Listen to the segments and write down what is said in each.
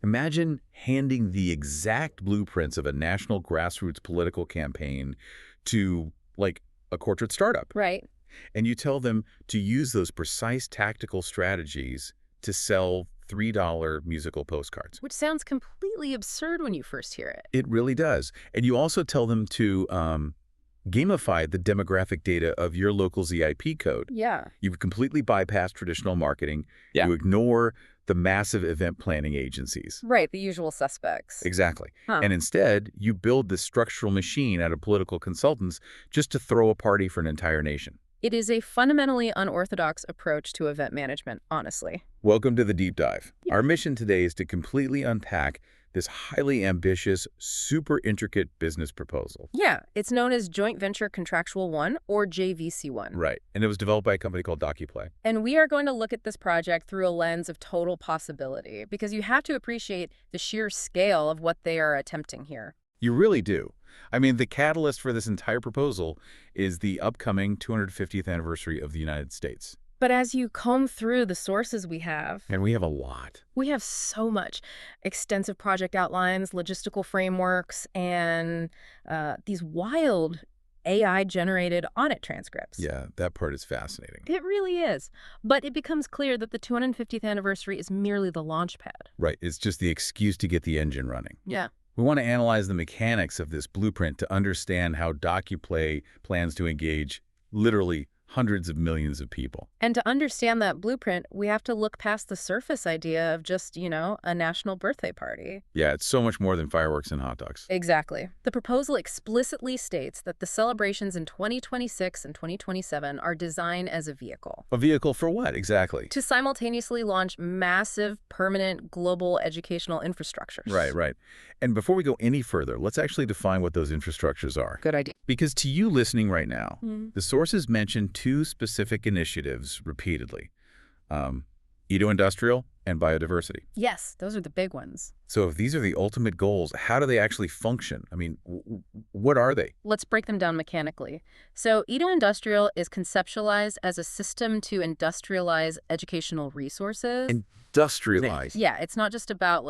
Imagine handing the exact blueprints of a national grassroots political campaign to, like, a corporate startup. Right. And you tell them to use those precise tactical strategies to sell $3 musical postcards. Which sounds completely absurd when you first hear it. It really does. And you also tell them to gamify the demographic data of your local ZIP code. Yeah. You've completely bypassed traditional marketing. Yeah. You ignore the massive event planning agencies. Right, the usual suspects. Exactly. Huh. And instead, you build this structural machine out of political consultants just to throw a party for an entire nation. It is a fundamentally unorthodox approach to event management, honestly. Welcome to the Deep Dive. Our mission today is to completely unpack this highly ambitious, super intricate business proposal. Yeah, it's known as Joint Venture Contractual 1, or JVC1. Right. And it was developed by a company called DOCUPLAY. And we are going to look at this project through a lens of total possibility, because you have to appreciate the sheer scale of what they are attempting here. You really do. I mean, the catalyst for this entire proposal is the upcoming 250th anniversary of the United States. But as you comb through the sources we have, And we have a lot. we have so much. Extensive project outlines, logistical frameworks, and these wild AI-generated audit transcripts. Yeah, that part is fascinating. It really is. But it becomes clear that the 250th anniversary is merely the launch pad. Right. It's just the excuse to get the engine running. Yeah. We want to analyze the mechanics of this blueprint to understand how DOCUPLAY plans to engage literally hundreds of millions of people. And to understand that blueprint, we have to look past the surface idea of just, a national birthday party. Yeah, it's so much more than fireworks and hot dogs. Exactly. The proposal explicitly states that the celebrations in 2026 and 2027 are designed as a vehicle. A vehicle for what, exactly? To simultaneously launch massive, permanent, global educational infrastructures. Right. And before we go any further, let's actually define what those infrastructures are. Good idea. Because to you listening right now, Mm-hmm. the sources mention two specific initiatives repeatedly. Eco-industrial and biodiversity. Yes, those are the big ones. So if these are the ultimate goals, how do they actually function? I mean, what are they? Let's break them down mechanically. So eco-industrial is conceptualized as a system to industrialize educational resources. Industrialize. Yeah, it's not just about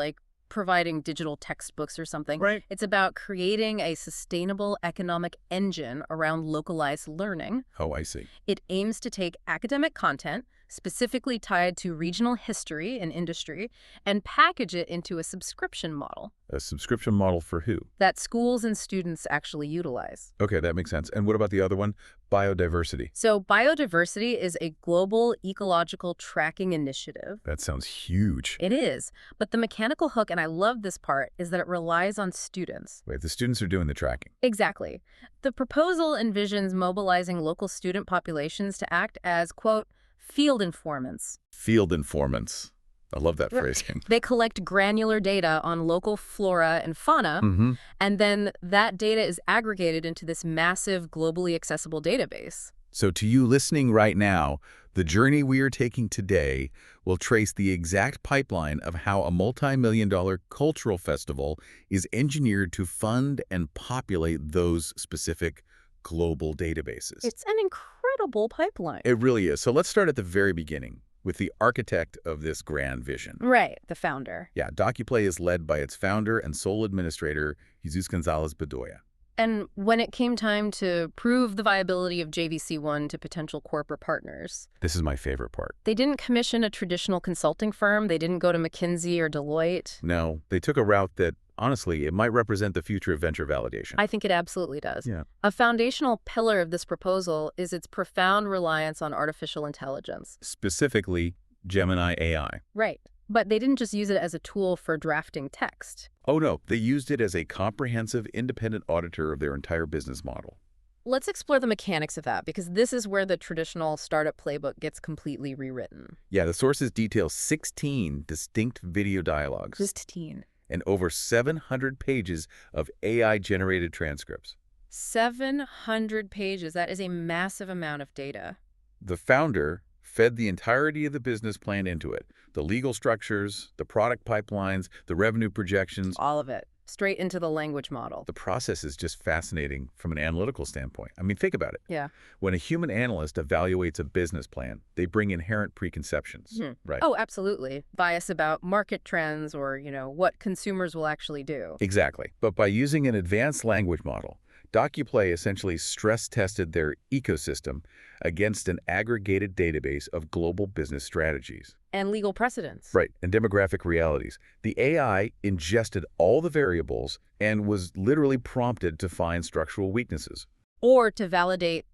providing digital textbooks or something. Right. It's about creating a sustainable economic engine around localized learning. Oh, I see. It aims to take academic content, specifically tied to regional history and industry, and package it into a subscription model A subscription model for who? that schools and students actually utilize. Okay, that makes sense. And what about the other one? Biodiversity. So biodiversity is a global ecological tracking initiative. That sounds huge. It is, but the mechanical hook, and I love this part, is that it relies on students. Wait, the students are doing the tracking. Exactly. The proposal envisions mobilizing local student populations to act as, quote, field informants. Field informants. I love that phrasing. They collect granular data on local flora and fauna, and then that data is aggregated into this massive, globally accessible database. So to you listening right now, the journey we are taking today will trace the exact pipeline of how a multi-million-dollar cultural festival is engineered to fund and populate those specific global databases. It's an incredible pipeline. It really is. So let's start at the very beginning with the architect of this grand vision. Right, the founder. Yeah, DOCUPLAY is led by its founder and sole administrator, Jesus Gonzalez Bedoya. And when it came time to prove the viability of JVC1 to potential corporate partners, This is my favorite part. they didn't commission a traditional consulting firm. They didn't go to McKinsey or Deloitte. No, they took a route that, honestly, it might represent the future of venture validation. I think it absolutely does. Yeah. A foundational pillar of this proposal is its profound reliance on artificial intelligence. Specifically, Gemini AI. Right. But they didn't just use it as a tool for drafting text. Oh no, they used it as a comprehensive independent auditor of their entire business model. Let's explore the mechanics of that, because this is where the traditional startup playbook gets completely rewritten. Yeah, the sources detail 16 distinct video dialogues Just teen. and over 700 pages of AI-generated transcripts. 700 pages. That is a massive amount of data. The founder fed the entirety of the business plan into it. The legal structures, the product pipelines, the revenue projections. All of it. straight into the language model. The process is just fascinating from an analytical standpoint. I mean, think about it. Yeah. When a human analyst evaluates a business plan, they bring inherent preconceptions, right? Oh, absolutely. Bias about market trends or, what consumers will actually do. Exactly. But by using an advanced language model, DOCUPLAY essentially stress-tested their ecosystem against an aggregated database of global business strategies. And legal precedents. Right, and demographic realities. The AI ingested all the variables and was literally prompted to find structural weaknesses. Or to validate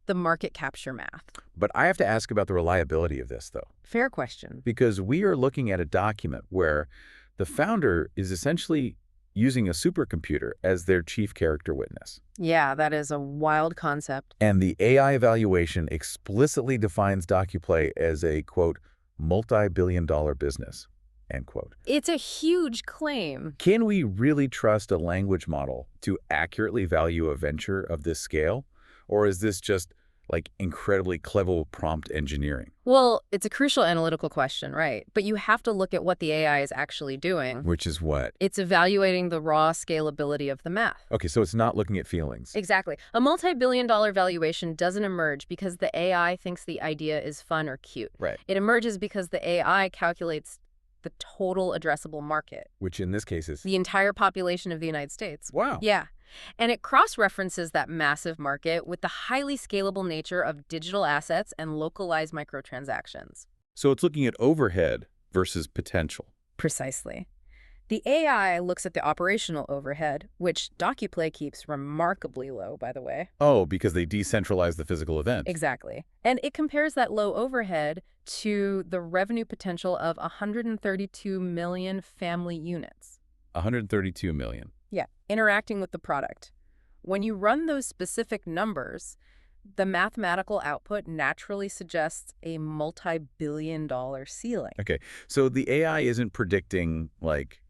the market capture math. But I have to ask about the reliability of this, though. Fair question. Because we are looking at a document where the founder is essentially using a supercomputer as their chief character witness. Yeah, that is a wild concept. And the AI evaluation explicitly defines DOCUPLAY as a, quote, multi-billion-dollar business, end quote. It's a huge claim. Can we really trust a language model to accurately value a venture of this scale? Or is this just incredibly clever prompt engineering? Well, it's a crucial analytical question, right? But you have to look at what the AI is actually doing. Which is what? It's evaluating the raw scalability of the math. Okay, so it's not looking at feelings. Exactly. A multi-billion-dollar valuation doesn't emerge because the AI thinks the idea is fun or cute. Right. It emerges because the AI calculates the total addressable market. Which in this case is? The entire population of the United States. Wow. Yeah. And it cross-references that massive market with the highly scalable nature of digital assets and localized microtransactions. So it's looking at overhead versus potential. Precisely. The AI looks at the operational overhead, which DOCUPLAY keeps remarkably low, by the way. Oh, because they decentralize the physical event. Exactly. And it compares that low overhead to the revenue potential of 132 million family units. 132 million. Yeah, interacting with the product. When you run those specific numbers, the mathematical output naturally suggests a multi-billion-dollar ceiling. Okay, so the AI isn't predicting,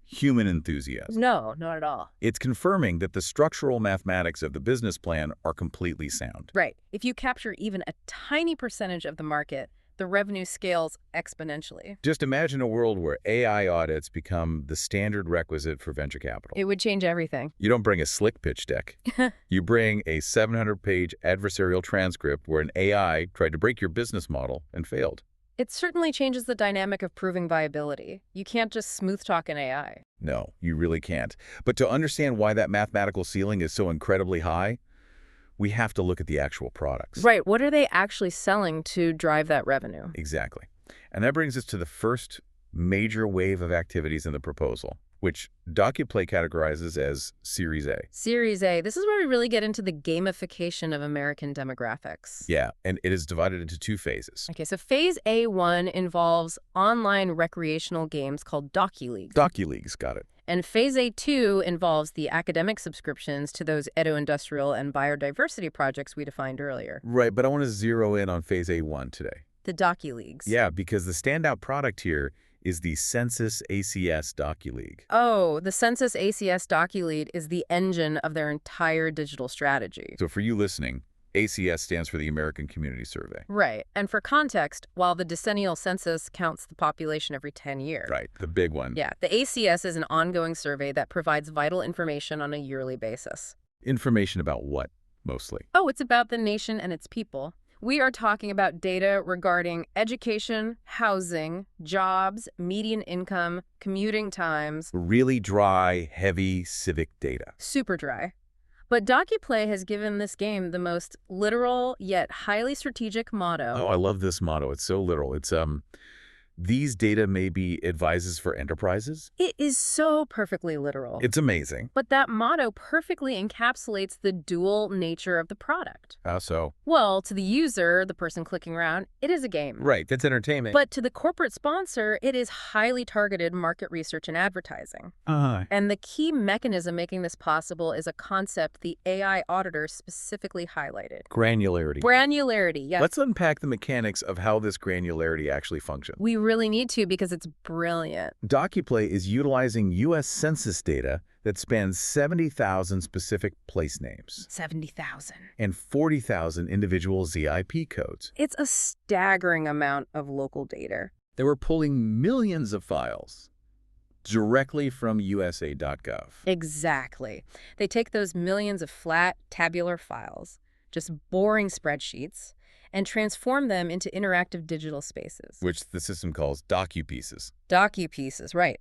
human enthusiasm. No, not at all. It's confirming that the structural mathematics of the business plan are completely sound. Right. If you capture even a tiny percentage of the market, the revenue scales exponentially. Just imagine a world where AI audits become the standard requisite for venture capital. It would change everything. You don't bring a slick pitch deck. You bring a 700-page adversarial transcript where an AI tried to break your business model and failed. It certainly changes the dynamic of proving viability. You can't just smooth talk an AI. No, you really can't. But to understand why that mathematical ceiling is so incredibly high, we have to look at the actual products. Right. What are they actually selling to drive that revenue? Exactly. And that brings us to the first major wave of activities in the proposal, which DOCUPLAY categorizes as Series A. Series A. This is where we really get into the gamification of American demographics. Yeah, and it is divided into two phases. Okay, so phase A1 involves online recreational games called DocuLeagues. DocuLeagues, got it. And phase A2 involves the academic subscriptions to those edo-industrial and biodiversity projects we defined earlier. Right, but I want to zero in on phase A1 today. The DocuLeagues. Yeah, because the standout product here is the Census ACS DocuLeague. Oh, the Census ACS DocuLeague is the engine of their entire digital strategy. So for you listening, ACS stands for the American Community Survey. Right. And for context, while the decennial census counts the population every 10 years. Right, the big one. Yeah, the ACS is an ongoing survey that provides vital information on a yearly basis. Information about what, mostly? Oh, it's about the nation and its people. We are talking about data regarding education, housing, jobs, median income, commuting times. Really dry, heavy civic data. Super dry. But DocuPlay has given this game the most literal yet highly strategic motto. Oh, I love this motto. It's so literal. It's, these data may be advices for enterprises. It is so perfectly literal. It's amazing. But that motto perfectly encapsulates the dual nature of the product. How so? Well, to the user, the person clicking around, it is a game. Right, that's entertainment. But to the corporate sponsor, it is highly targeted market research and advertising. And the key mechanism making this possible is a concept the AI auditor specifically highlighted. Granularity. Granularity, yes. Let's unpack the mechanics of how this granularity actually functions. We really need to because it's brilliant. DocuPlay is utilizing U.S. Census data that spans 70,000 specific place names. 70,000. And 40,000 individual ZIP codes. It's a staggering amount of local data. They were pulling millions of files. Directly from USA.gov. Exactly. They take those millions of flat, tabular files, just boring spreadsheets, and transform them into interactive digital spaces. Which the system calls DOCUPieces. DocuPieces, right.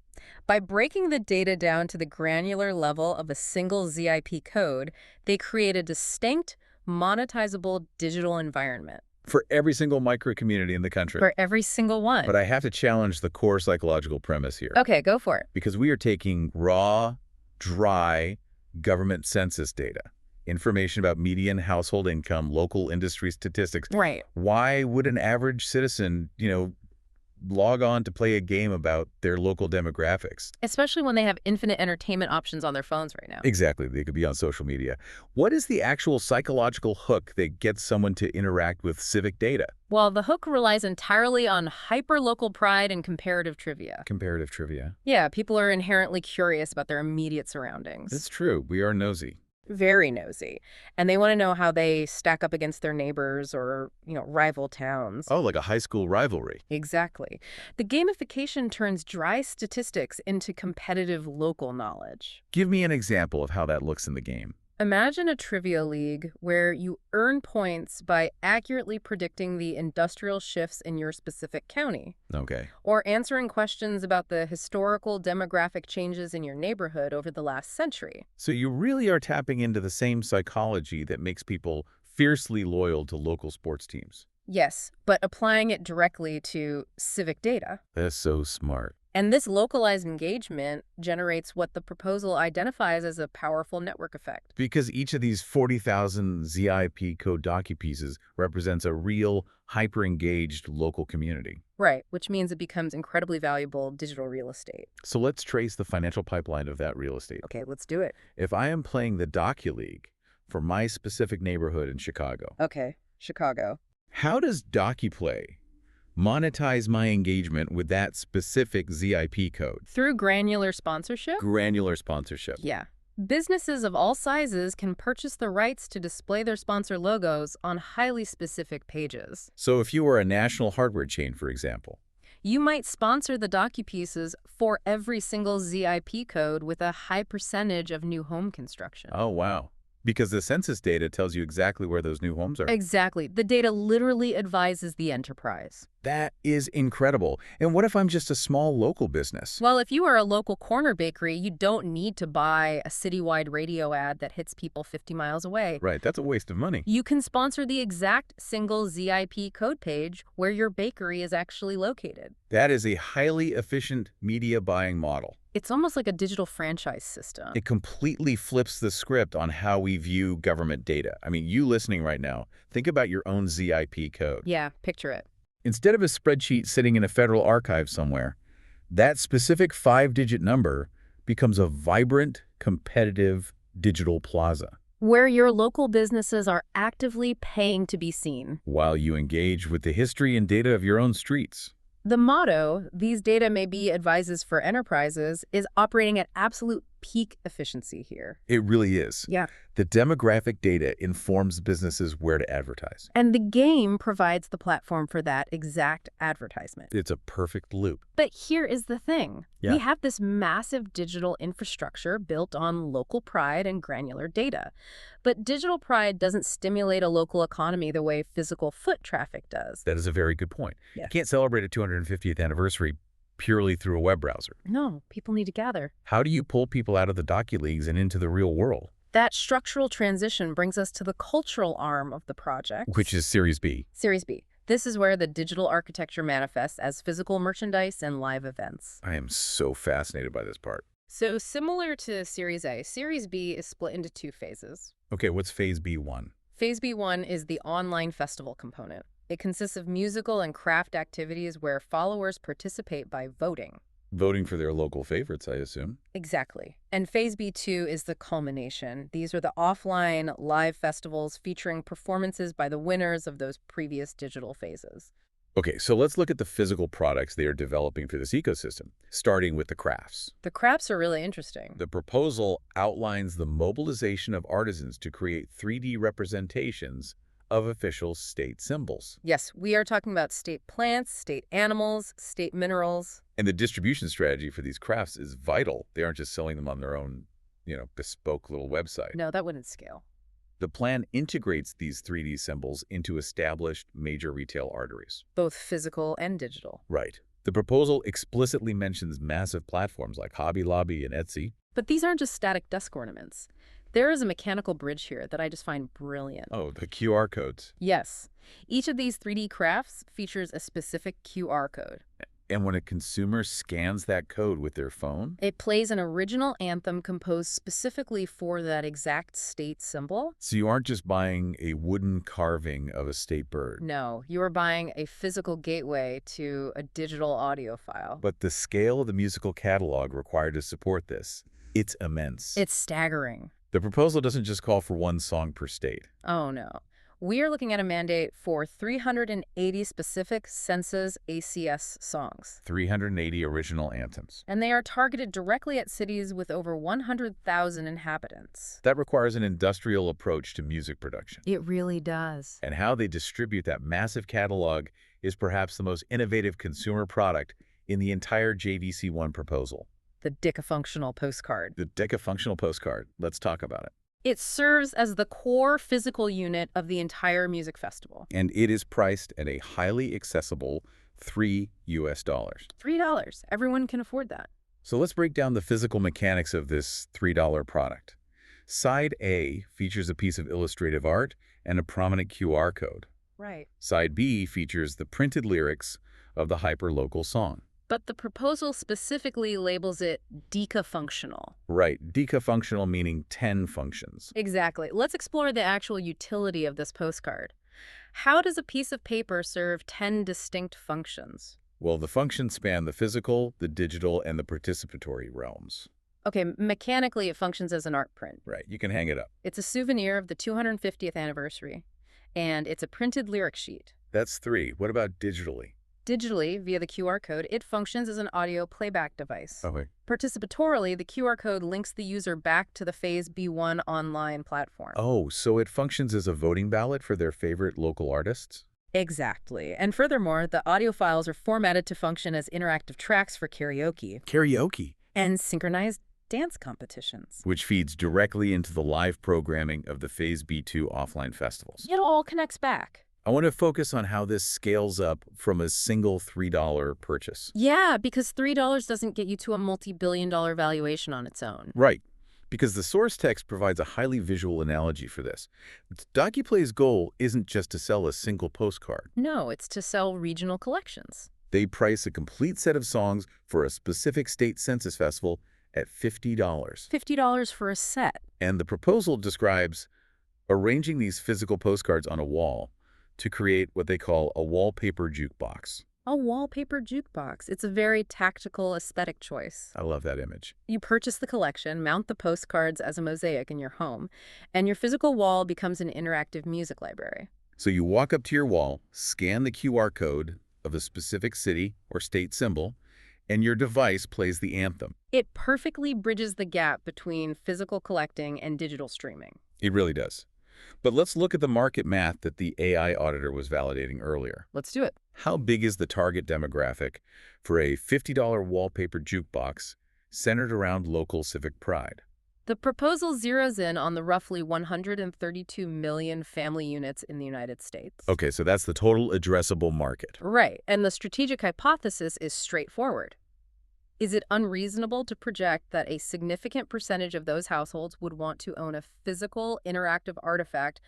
By breaking the data down to the granular level of a single ZIP code, they create a distinct, monetizable digital environment. For every single micro-community in the country. For every single one. But I have to challenge the core psychological premise here. Okay, go for it. Because we are taking raw, dry government census data, information about median household income, local industry statistics. Right. Why would an average citizen, log on to play a game about their local demographics? Especially when they have infinite entertainment options on their phones right now. Exactly. They could be on social media. What is the actual psychological hook that gets someone to interact with civic data? Well, the hook relies entirely on hyper-local pride and comparative trivia. Comparative trivia. Yeah, people are inherently curious about their immediate surroundings. It's true. We are nosy. Very nosy. And they want to know how they stack up against their neighbors or, rival towns. Oh, like a high school rivalry. Exactly. The gamification turns dry statistics into competitive local knowledge. Give me an example of how that looks in the game. Imagine a trivia league where you earn points by accurately predicting the industrial shifts in your specific county. Okay. Or answering questions about the historical demographic changes in your neighborhood over the last century. So you really are tapping into the same psychology that makes people fiercely loyal to local sports teams. Yes, but applying it directly to civic data. That's so smart. And this localized engagement generates what the proposal identifies as a powerful network effect. Because each of these 40,000 ZIP code DocuPieces represents a real, hyper-engaged local community. Right, which means it becomes incredibly valuable digital real estate. So let's trace the financial pipeline of that real estate. Okay, let's do it. If I am playing the DocuLeague for my specific neighborhood in Chicago. Okay, Chicago. How does DocuPlay monetize my engagement with that specific ZIP code? Through granular sponsorship? Granular sponsorship. Yeah. Businesses of all sizes can purchase the rights to display their sponsor logos on highly specific pages. So if you were a national hardware chain, for example, you might sponsor the DocuPieces for every single ZIP code with a high percentage of new home construction. Oh, wow. Because the census data tells you exactly where those new homes are. Exactly. The data literally advises the enterprise. That is incredible. And what if I'm just a small local business? Well, if you are a local corner bakery, you don't need to buy a citywide radio ad that hits people 50 miles away. Right, that's a waste of money. You can sponsor the exact single ZIP code page where your bakery is actually located. That is a highly efficient media buying model. It's almost like a digital franchise system. It completely flips the script on how we view government data. I mean, you listening right now, think about your own ZIP code. Yeah, picture it. Instead of a spreadsheet sitting in a federal archive somewhere, that specific 5-digit number becomes a vibrant, competitive digital plaza. Where your local businesses are actively paying to be seen. While you engage with the history and data of your own streets. The motto, "These data may be advices for enterprises," is operating at absolute peak efficiency here. It really is. Yeah. The demographic data informs businesses where to advertise. And the game provides the platform for that exact advertisement. It's a perfect loop. But here is the thing. Yeah. We have this massive digital infrastructure built on local pride and granular data. But digital pride doesn't stimulate a local economy the way physical foot traffic does. That is a very good point. Yeah. You can't celebrate a 250th anniversary purely through a web browser. No, people need to gather. How do you pull people out of the DocuLeagues and into the real world? That structural transition brings us to the cultural arm of the project. Which is Series B. Series B. This is where the digital architecture manifests as physical merchandise and live events. I am so fascinated by this part. So similar to Series A, Series B is split into 2 phases. Okay, what's Phase B1? Phase B1 is the online festival component. It consists of musical and craft activities where followers participate by voting. Voting for their local favorites, I assume. Exactly. And Phase B2 is the culmination. These are the offline live festivals featuring performances by the winners of those previous digital phases. Okay, so let's look at the physical products they are developing for this ecosystem, starting with the crafts. The crafts are really interesting. The proposal outlines the mobilization of artisans to create 3D representations of official state symbols. Yes, we are talking about state plants, state animals, state minerals. And the distribution strategy for these crafts is vital. They aren't just selling them on their own, bespoke little website. No, that wouldn't scale. The plan integrates these 3D symbols into established major retail arteries. Both physical and digital. Right. The proposal explicitly mentions massive platforms like Hobby Lobby and Etsy. But these aren't just static desk ornaments. There is a mechanical bridge here that I just find brilliant. Oh, the QR codes. Yes. Each of these 3D crafts features a specific QR code. And when a consumer scans that code with their phone, it plays an original anthem composed specifically for that exact state symbol. So you aren't just buying a wooden carving of a state bird. No, you are buying a physical gateway to a digital audio file. But the scale of the musical catalog required to support this, it's immense. It's staggering. The proposal doesn't just call for one song per state. Oh, no. We are looking at a mandate for 380 specific census ACS songs. 380 original anthems. And they are targeted directly at cities with over 100,000 inhabitants. That requires an industrial approach to music production. It really does. And how they distribute that massive catalog is perhaps the most innovative consumer product in the entire JVC1 proposal. The decafunctional postcard. The decafunctional postcard. Let's talk about it. It serves as the core physical unit of the entire music festival. And it is priced at a highly accessible $3. $3. Everyone can afford that. So let's break down the physical mechanics of this $3 product. Side A features a piece of illustrative art and a prominent QR code. Right. Side B features the printed lyrics of the hyperlocal song. But the proposal specifically labels it decafunctional. Right. Decafunctional meaning 10 functions. Exactly. Let's explore the actual utility of this postcard. How does a piece of paper serve 10 distinct functions? Well, the functions span the physical, the digital, and the participatory realms. Okay, mechanically it functions as an art print. Right. You can hang it up. It's a souvenir of the 250th anniversary, and it's a printed lyric sheet. That's 3. What about digitally? Digitally, via the QR code, it functions as an audio playback device. Okay. Participatorily, the QR code links the user back to the Phase B1 online platform. Oh, so it functions as a voting ballot for their favorite local artists? Exactly. And furthermore, the audio files are formatted to function as interactive tracks for karaoke. Karaoke? And synchronized dance competitions. Which feeds directly into the live programming of the Phase B2 offline festivals. It all connects back. I want to focus on how this scales up from a single $3 purchase. Yeah, because $3 doesn't get you to a multi-billion-dollar valuation on its own. Right, because the source text provides a highly visual analogy for this. DOCUPLAY's goal isn't just to sell a single postcard. No, it's to sell regional collections. They price a complete set of songs for a specific state census festival at $50. $50 for a set. And the proposal describes arranging these physical postcards on a wall to create what they call a wallpaper jukebox. A wallpaper jukebox. It's a very tactical aesthetic choice. I love that image. You purchase the collection, mount the postcards as a mosaic in your home, and your physical wall becomes an interactive music library. So you walk up to your wall, scan the QR code of a specific city or state symbol, and your device plays the anthem. It perfectly bridges the gap between physical collecting and digital streaming. It really does. But let's look at the market math that the AI auditor was validating earlier. Let's do it. How big is the target demographic for a $50 wallpaper jukebox centered around local civic pride? The proposal zeroes in on the roughly 132 million family units in the United States. Okay, so that's the total addressable market. Right, and the strategic hypothesis is straightforward. Is it unreasonable to project that a significant percentage of those households would want to own a physical, interactive artifact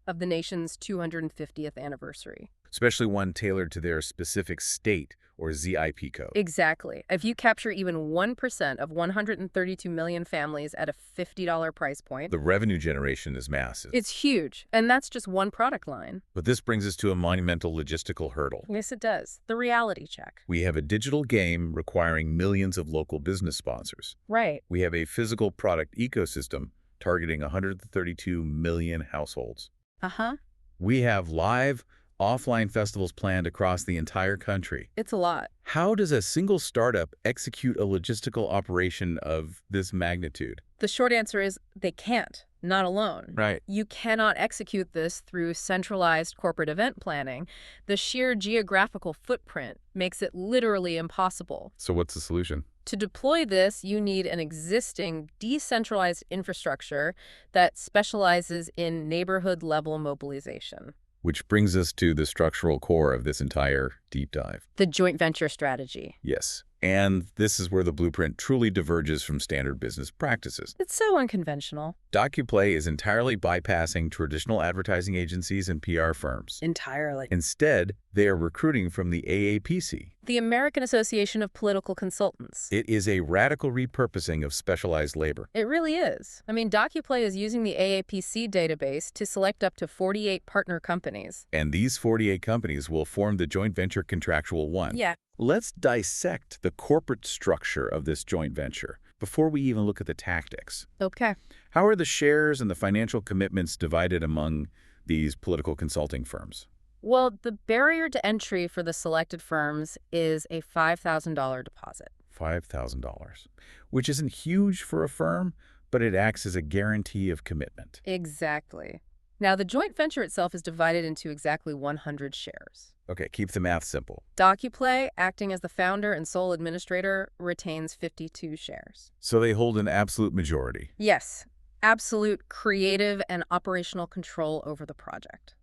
of the nation's 250th anniversary? Especially one tailored to their specific state or ZIP code. Exactly. If you capture even 1% of 132 million families at a $50 price point, the revenue generation is massive. It's huge, and that's just one product line. But this brings us to a monumental logistical hurdle. Yes, it does. The reality check. We have a digital game requiring millions of local business sponsors. Right. We have a physical product ecosystem targeting 132 million households. Uh-huh. We have live, offline festivals planned across the entire country. It's a lot. How does a single startup execute a logistical operation of this magnitude? The short answer is they can't. not alone. Right. You cannot execute this through centralized corporate event planning. The sheer geographical footprint makes it literally impossible. So what's the solution? To deploy this, you need an existing decentralized infrastructure that specializes in neighborhood-level mobilization. Which brings us to the structural core of this entire deep dive. The joint venture strategy. Yes. And this is where the blueprint truly diverges from standard business practices. It's so unconventional. DOCUPLAY is entirely bypassing traditional advertising agencies and PR firms. Entirely. Instead, they are recruiting from the AAPC. The American Association of Political Consultants. It is a radical repurposing of specialized labor. It really is. I mean, DOCUPLAY is using the AAPC database to select up to 48 partner companies. And these 48 companies will form the joint venture contractual one. Yeah. Let's dissect the corporate structure of this joint venture before we even look at the tactics. Okay. How are the shares and the financial commitments divided among these political consulting firms? Well, the barrier to entry for the selected firms is a $5,000 deposit. $5,000, which isn't huge for a firm, but it acts as a guarantee of commitment. Exactly. Now, the joint venture itself is divided into exactly 100 shares. Okay, keep the math simple. DOCUPLAY, acting as the founder and sole administrator, retains 52 shares. So they hold an absolute majority. Yes, absolute creative and operational control over the project.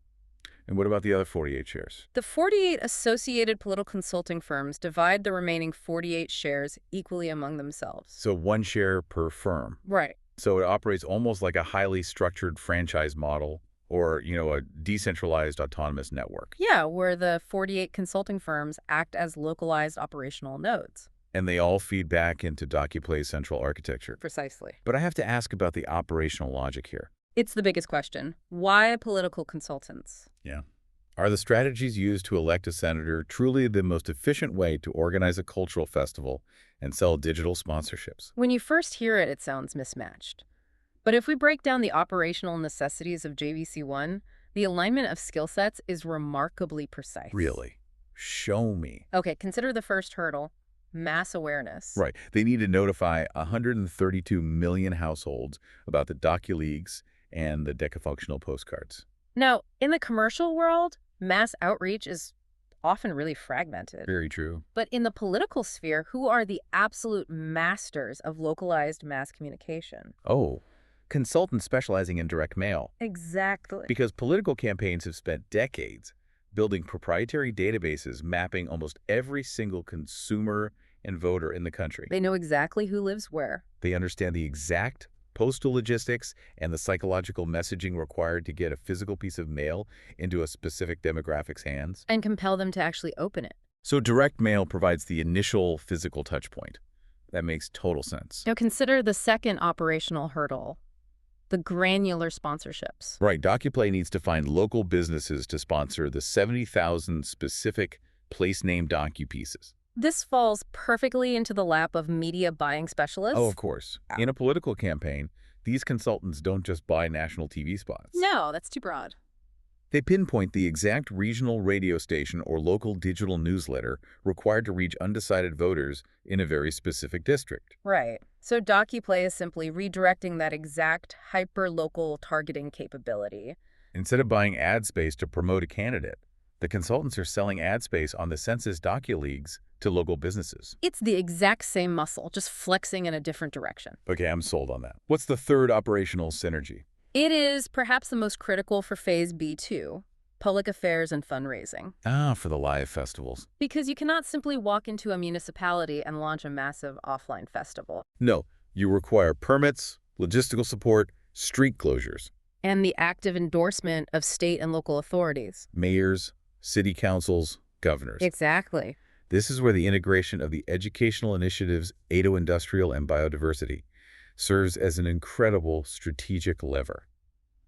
And what about the other 48 shares? The 48 associated political consulting firms divide the remaining 48 shares equally among themselves. So 1 share per firm. Right. So it operates almost like a highly structured franchise model or, a decentralized autonomous network. Yeah, where the 48 consulting firms act as localized operational nodes. And they all feed back into DOCUPLAY's central architecture. Precisely. But I have to ask about the operational logic here. It's the biggest question. Why political consultants? Yeah. Are the strategies used to elect a senator truly the most efficient way to organize a cultural festival and sell digital sponsorships? When you first hear it, it sounds mismatched. But if we break down the operational necessities of JVC1, the alignment of skill sets is remarkably precise. Really? Show me. Okay, consider the first hurdle, mass awareness. Right. They need to notify 132 million households about the DocuLeagues and the decafunctional postcards. Now, in the commercial world, mass outreach is often really fragmented. Very true. But in the political sphere, who are the absolute masters of localized mass communication? Oh, consultants specializing in direct mail. Exactly. Because political campaigns have spent decades building proprietary databases mapping almost every single consumer and voter in the country. They know exactly who lives where. They understand the exact postal logistics and the psychological messaging required to get a physical piece of mail into a specific demographic's hands. And compel them to actually open it. So direct mail provides the initial physical touch point. That makes total sense. Now consider the second operational hurdle, the granular sponsorships. Right. DOCUPLAY needs to find local businesses to sponsor the 70,000 specific place name docu-pieces. This falls perfectly into the lap of media buying specialists. Oh, of course. In a political campaign, these consultants don't just buy national TV spots. No, that's too broad. They pinpoint the exact regional radio station or local digital newsletter required to reach undecided voters in a very specific district. Right. So DOCUPLAY is simply redirecting that exact hyper-local targeting capability. Instead of buying ad space to promote a candidate, the consultants are selling ad space on the census DocuLeagues to local businesses. It's the exact same muscle, just flexing in a different direction. Okay, I'm sold on that. What's the third operational synergy? It is perhaps the most critical for Phase B2, public affairs and fundraising. For the live festivals. Because you cannot simply walk into a municipality and launch a massive offline festival. No, you require permits, logistical support, street closures. And the active endorsement of state and local authorities. Mayors, city councils, governors. Exactly. This is where the integration of the educational initiatives, ato-industrial, and biodiversity serves as an incredible strategic lever.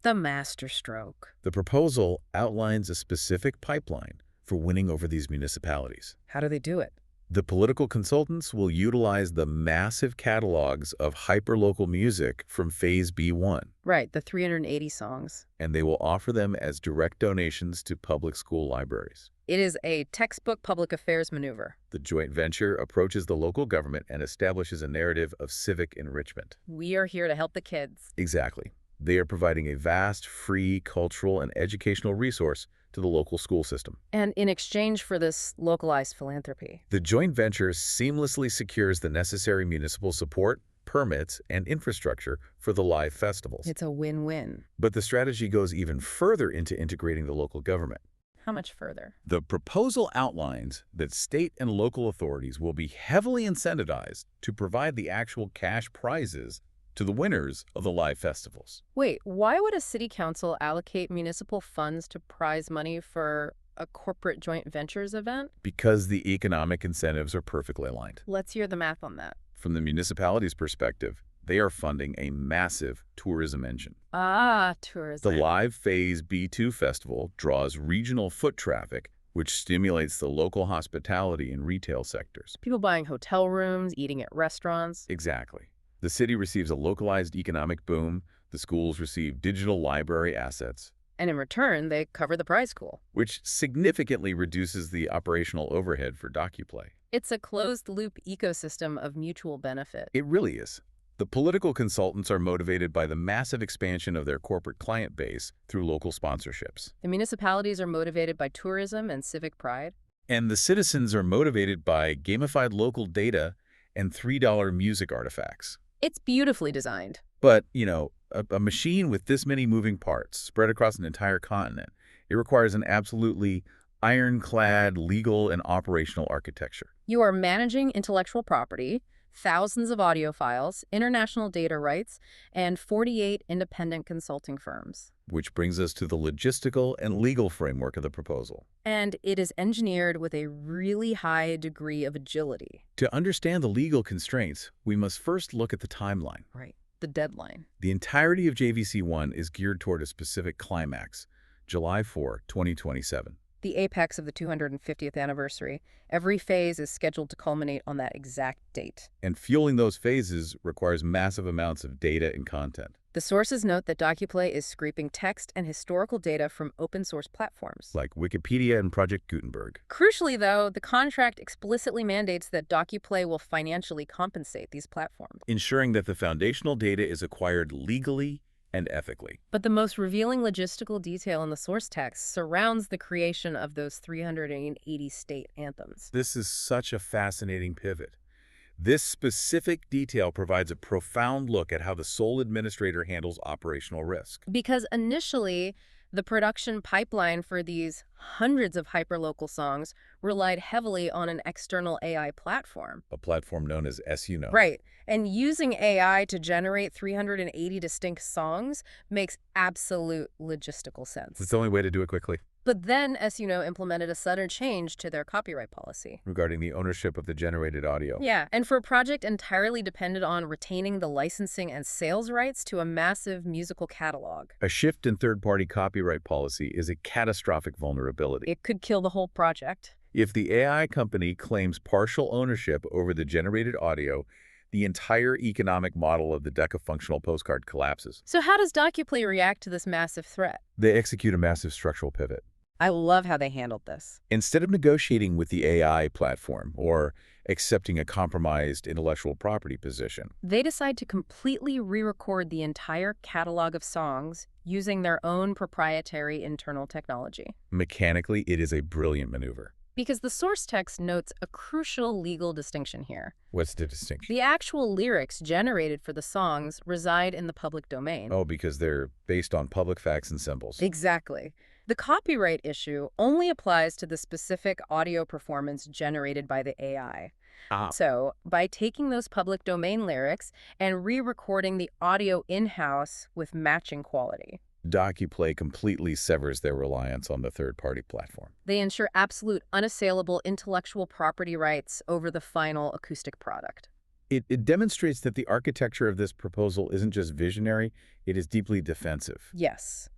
The masterstroke. The proposal outlines a specific pipeline for winning over these municipalities. How do they do it? The political consultants will utilize the massive catalogs of hyperlocal music from Phase B1. Right, the 380 songs. And they will offer them as direct donations to public school libraries. It is a textbook public affairs maneuver. The joint venture approaches the local government and establishes a narrative of civic enrichment. We are here to help the kids. Exactly. They are providing a vast, free cultural and educational resource to the local school system. And in exchange for this localized philanthropy. The joint venture seamlessly secures the necessary municipal support, permits, and infrastructure for the live festivals. It's a win-win. But the strategy goes even further into integrating the local government. How much further? The proposal outlines that state and local authorities will be heavily incentivized to provide the actual cash prizes to the winners of the live festivals. Wait, why would a city council allocate municipal funds to prize money for a corporate joint ventures event? Because the economic incentives are perfectly aligned. Let's hear the math on that. From the municipality's perspective, they are funding a massive tourism engine. Ah, tourism. The live Phase B2 festival draws regional foot traffic, which stimulates the local hospitality and retail sectors. People buying hotel rooms, eating at restaurants. Exactly. The city receives a localized economic boom, the schools receive digital library assets, And in return, they cover the prize pool. which significantly reduces the operational overhead for DOCUPLAY. It's a closed-loop ecosystem of mutual benefit. It really is. The political consultants are motivated by the massive expansion of their corporate client base through local sponsorships. The municipalities are motivated by tourism and civic pride. And the citizens are motivated by gamified local data and $3 music artifacts. It's beautifully designed. But, a machine with this many moving parts spread across an entire continent, it requires an absolutely ironclad legal and operational architecture. You are managing intellectual property, thousands of audio files, international data rights, and 48 independent consulting firms. Which brings us to the logistical and legal framework of the proposal. And it is engineered with a really high degree of agility. To understand the legal constraints, we must first look at the timeline. Right. The deadline. The entirety of JVC1 is geared toward a specific climax, July 4, 2027. The apex of the 250th anniversary. Every phase is scheduled to culminate on that exact date. And fueling those phases requires massive amounts of data and content. The sources note that DOCUPLAY is scraping text and historical data from open-source platforms. Like Wikipedia and Project Gutenberg. Crucially, though, the contract explicitly mandates that DOCUPLAY will financially compensate these platforms. Ensuring that the foundational data is acquired legally and ethically. But the most revealing logistical detail in the source text surrounds the creation of those 380 state anthems. This is such a fascinating pivot. This specific detail provides a profound look at how the sole administrator handles operational risk. Because initially, the production pipeline for these hundreds of hyperlocal songs relied heavily on an external AI platform. A platform known as SUNO. Right. And using AI to generate 380 distinct songs makes absolute logistical sense. It's the only way to do it quickly. But then SUNO implemented a sudden change to their copyright policy. Regarding the ownership of the generated audio. Yeah, and for a project entirely dependent on retaining the licensing and sales rights to a massive musical catalog. A shift in third-party copyright policy is a catastrophic vulnerability. It could kill the whole project. If the AI company claims partial ownership over the generated audio, the entire economic model of the Decca functional postcard collapses. So how does DOCUPLAY react to this massive threat? They execute a massive structural pivot. I love how they handled this. Instead of negotiating with the AI platform or accepting a compromised intellectual property position, They decide to completely re-record the entire catalog of songs using their own proprietary internal technology. mechanically, it is a brilliant maneuver. Because the source text notes a crucial legal distinction here. What's the distinction? The actual lyrics generated for the songs reside in the public domain. Oh, because they're based on public facts and symbols. Exactly. The copyright issue only applies to the specific audio performance generated by the AI. So, by taking those public domain lyrics and re-recording the audio in-house with matching quality, DOCUPLAY completely severs their reliance on the third-party platform. they ensure absolute unassailable intellectual property rights over the final acoustic product. It demonstrates that the architecture of this proposal isn't just visionary, it is deeply defensive. Yes.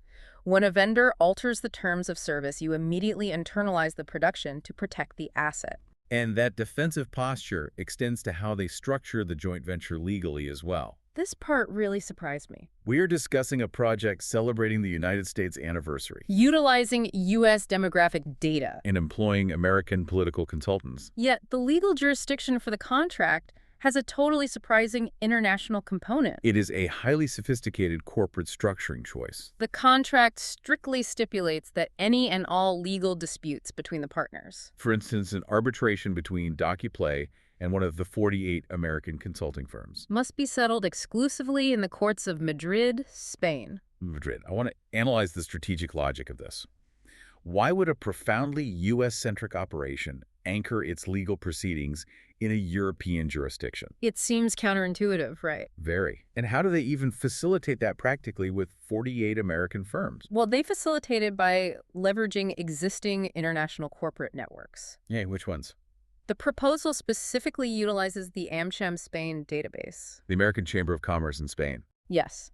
When a vendor alters the terms of service, you immediately internalize the production to protect the asset. And that defensive posture extends to how they structure the joint venture legally as well. This part really surprised me. We are discussing a project celebrating the United States anniversary Utilizing U.S. demographic data. and employing American political consultants. Yet the legal jurisdiction for the contract has a totally surprising international component. It is a highly sophisticated corporate structuring choice. The contract strictly stipulates that any and all legal disputes between the partners For instance, an arbitration between DOCUPLAY and one of the 48 American consulting firms. must be settled exclusively in the courts of Madrid, Spain. Madrid. I want to analyze the strategic logic of this. Why would a profoundly U.S.-centric operation anchor its legal proceedings in a European jurisdiction? It seems counterintuitive, right? Very. And how do they even facilitate that practically with 48 American firms? Well, they facilitate it by leveraging existing international corporate networks. Yeah, which ones? The proposal specifically utilizes the AmCham Spain database. The American Chamber of Commerce in Spain. Yes.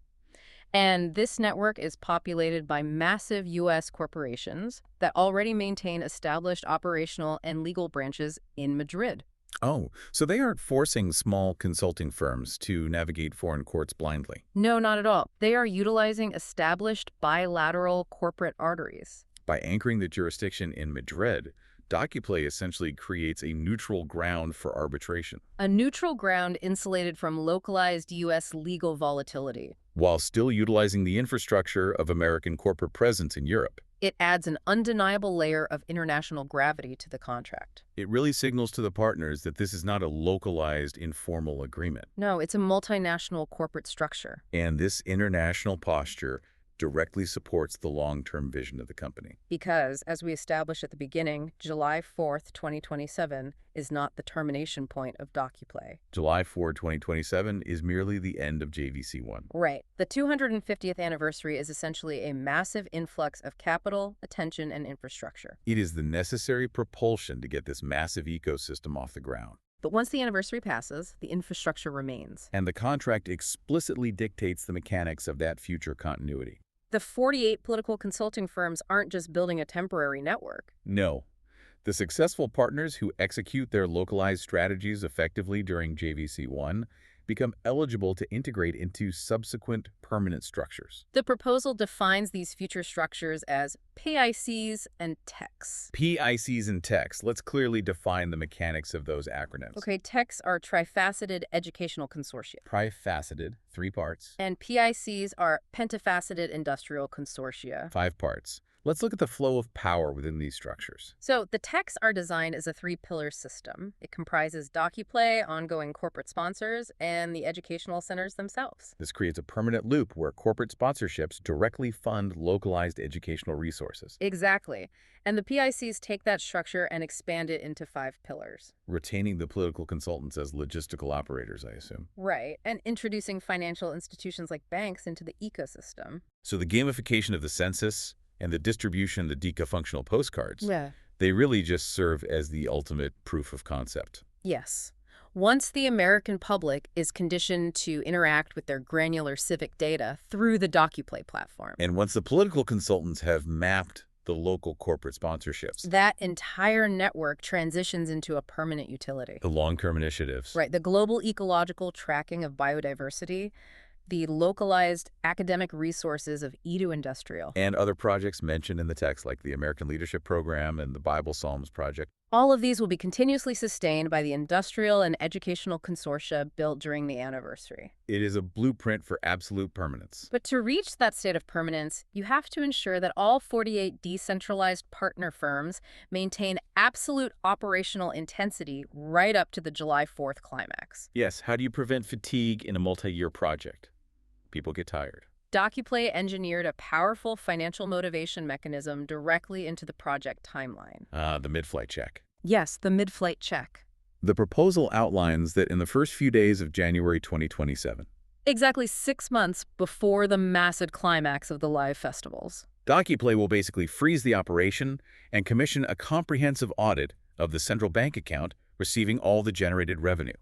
And this network is populated by massive U.S. corporations that already maintain established operational and legal branches in Madrid. Oh, so they aren't forcing small consulting firms to navigate foreign courts blindly. No, not at all. They are utilizing established bilateral corporate arteries. By anchoring the jurisdiction in Madrid, DOCUPLAY essentially creates a neutral ground for arbitration, A neutral ground insulated from localized U.S. legal volatility. while still utilizing the infrastructure of American corporate presence in Europe. It adds an undeniable layer of international gravity to the contract. It really signals to the partners that this is not a localized, informal agreement. No, it's a multinational corporate structure. And this international posture directly supports the long-term vision of the company. Because, as we established at the beginning, July 4th, 2027 is not the termination point of DOCUPLAY. July 4, 2027 is merely the end of JVC1. Right. The 250th anniversary is essentially a massive influx of capital, attention, and infrastructure. It is the necessary propulsion to get this massive ecosystem off the ground. But once the anniversary passes, the infrastructure remains. And the contract explicitly dictates the mechanics of that future continuity. The 48 political consulting firms aren't just building a temporary network. No. The successful partners who execute their localized strategies effectively during JVC1 become eligible to integrate into subsequent permanent structures. The proposal defines these future structures as PICs and TECs. PICs and TECs. Let's clearly define the mechanics of those acronyms. Okay, TECs are trifaceted educational consortia. Trifaceted, 3 parts. And PICs are pentafaceted industrial consortia. 5 parts. Let's look at the flow of power within these structures. So the TECs are designed as a 3-pillar system. It comprises DOCUPLAY, ongoing corporate sponsors, and the educational centers themselves. This creates a permanent loop where corporate sponsorships directly fund localized educational resources, Exactly. And the PICs take that structure and expand it into 5 pillars. retaining the political consultants as logistical operators, I assume. Right. And introducing financial institutions like banks into the ecosystem. So the gamification of the census and the distribution of the DICA functional postcards, Yeah. they really just serve as the ultimate proof of concept. Yes. Once the American public is conditioned to interact with their granular civic data through the DOCUPLAY platform, And once the political consultants have mapped the local corporate sponsorships, that entire network transitions into a permanent utility. the long-term initiatives, Right. The global ecological tracking of biodiversity, the localized academic resources of Edu Industrial. and other projects mentioned in the text like the American Leadership Program and the Bible Psalms Project. All of these will be continuously sustained by the industrial and educational consortia built during the anniversary. It is a blueprint for absolute permanence. But to reach that state of permanence, you have to ensure that all 48 decentralized partner firms maintain absolute operational intensity right up to the July 4th climax. Yes, how do you prevent fatigue in a multi-year project? People get tired. DOCUPLAY engineered a powerful financial motivation mechanism directly into the project timeline. The mid-flight check. Yes, the mid-flight check. The proposal outlines that in the first few days of January 2027, Exactly 6 months before the massive climax of the live festivals. DOCUPLAY will basically freeze the operation and commission a comprehensive audit of the central bank account receiving all the generated revenue.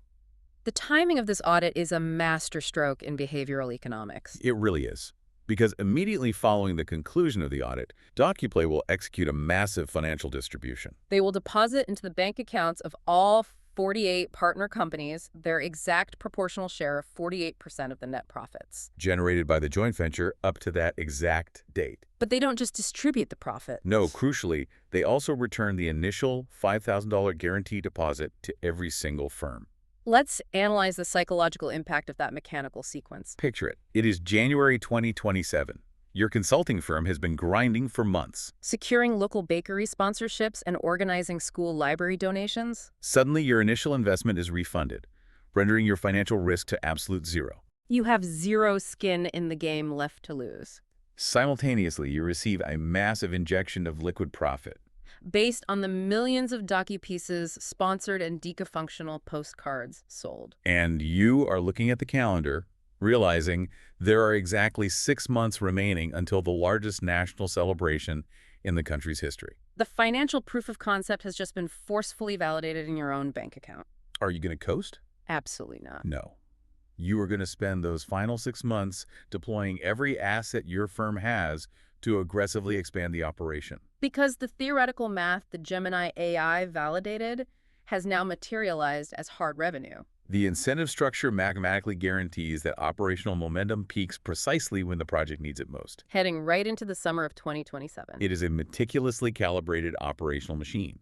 The timing of this audit is a masterstroke in behavioral economics. It really is. Because immediately following the conclusion of the audit, DOCUPLAY will execute a massive financial distribution. They will deposit into the bank accounts of all 48 partner companies their exact proportional share of 48% of the net profits. Generated by the joint venture up to that exact date. But they don't just distribute the profit. No, crucially, they also return the initial $5,000 guarantee deposit to every single firm. Let's analyze the psychological impact of that mechanical sequence. Picture it. It is January 2027. Your consulting firm has been grinding for months. Securing local bakery sponsorships and organizing school library donations? Suddenly, your initial investment is refunded, rendering your financial risk to absolute zero. You have zero skin in the game left to lose. Simultaneously, you receive a massive injection of liquid profit. Based on the millions of DocuPieces sponsored and deca-functional postcards sold. And you are looking at the calendar, realizing there are exactly 6 months remaining until the largest national celebration in the country's history. The financial proof of concept has just been forcefully validated in your own bank account. Are you going to coast? Absolutely not. No. You are going to spend those final 6 months deploying every asset your firm has to aggressively expand the operation. Because the theoretical math the Gemini AI validated has now materialized as hard revenue. The incentive structure mathematically guarantees that operational momentum peaks precisely when the project needs it most. Heading right into the summer of 2027. It is a meticulously calibrated operational machine.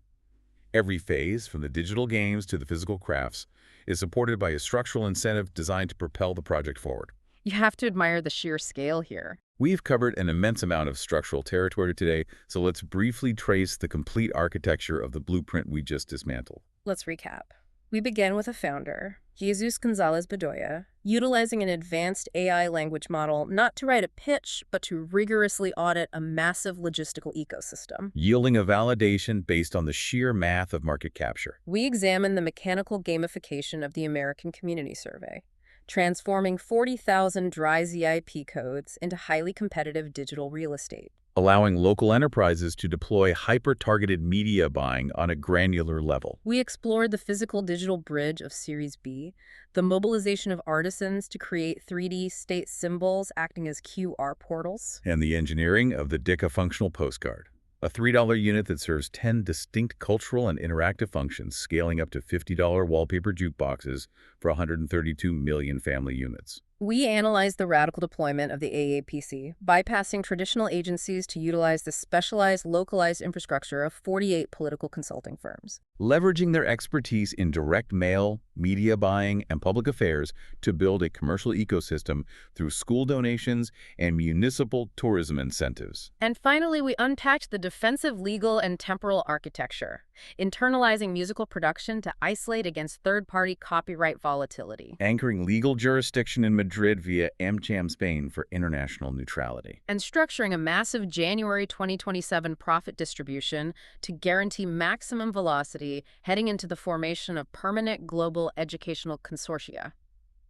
Every phase, from the digital games to the physical crafts, is supported by a structural incentive designed to propel the project forward. You have to admire the sheer scale here. We've covered an immense amount of structural territory today, so let's briefly trace the complete architecture of the blueprint we just dismantled. Let's recap. We begin with a founder, Jesus Gonzalez Bedoya, utilizing an advanced AI language model not to write a pitch, but to rigorously audit a massive logistical ecosystem. Yielding a validation based on the sheer math of market capture. We examine the mechanical gamification of the American Community Survey, transforming 40,000 dry ZIP codes into highly competitive digital real estate. Allowing local enterprises to deploy hyper-targeted media buying on a granular level. We explored the physical-digital bridge of Series B, the mobilization of artisans to create 3D state symbols acting as QR portals. And the engineering of the deca-functional postcard. A $3 unit that serves 10 distinct cultural and interactive functions, scaling up to $50 wallpaper jukeboxes for 132 million family units. We analyzed the radical deployment of the AAPC, bypassing traditional agencies to utilize the specialized, localized infrastructure of 48 political consulting firms. Leveraging their expertise in direct mail, media buying, and public affairs to build a commercial ecosystem through school donations and municipal tourism incentives. And finally, we unpacked the defensive legal and temporal architecture, internalizing musical production to isolate against third-party copyright volatility. Anchoring legal jurisdiction in Madrid via AmCham Spain for international neutrality. And structuring a massive January 2027 profit distribution to guarantee maximum velocity heading into the formation of permanent global educational consortia.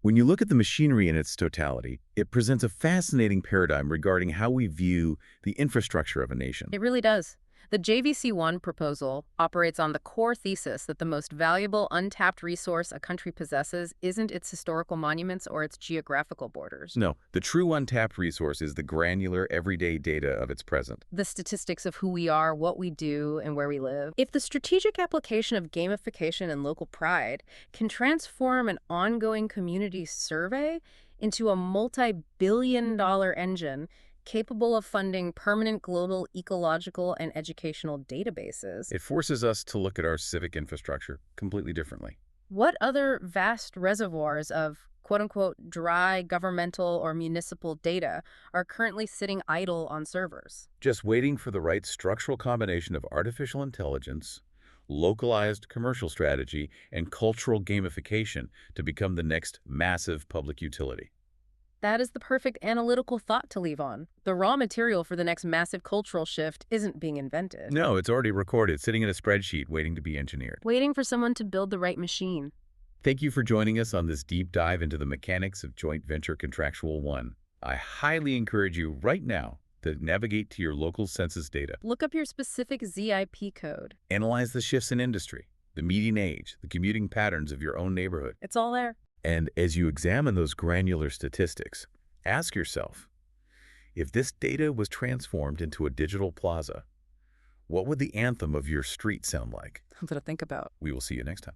When you look at the machinery in its totality, it presents a fascinating paradigm regarding how we view the infrastructure of a nation. It really does. The JVC1 proposal operates on the core thesis that the most valuable untapped resource a country possesses isn't its historical monuments or its geographical borders. No, the true untapped resource is the granular, everyday data of its present. The statistics of who we are, what we do, and where we live. If the strategic application of gamification and local pride can transform an ongoing community survey into a multi-billion-dollar engine capable of funding permanent global ecological and educational databases. It forces us to look at our civic infrastructure completely differently. What other vast reservoirs of quote-unquote dry governmental or municipal data are currently sitting idle on servers? Just waiting for the right structural combination of artificial intelligence, localized commercial strategy, and cultural gamification to become the next massive public utility. That is the perfect analytical thought to leave on. The raw material for the next massive cultural shift isn't being invented. No, it's already recorded, sitting in a spreadsheet waiting to be engineered. Waiting for someone to build the right machine. Thank you for joining us on this deep dive into the mechanics of Joint Venture Contractual 1. I highly encourage you right now to navigate to your local census data. Look up your specific ZIP code. Analyze the shifts in industry, the median age, the commuting patterns of your own neighborhood. It's all there. And as you examine those granular statistics, ask yourself, if this data was transformed into a digital plaza, what would the anthem of your street sound like? Something to think about. We will see you next time.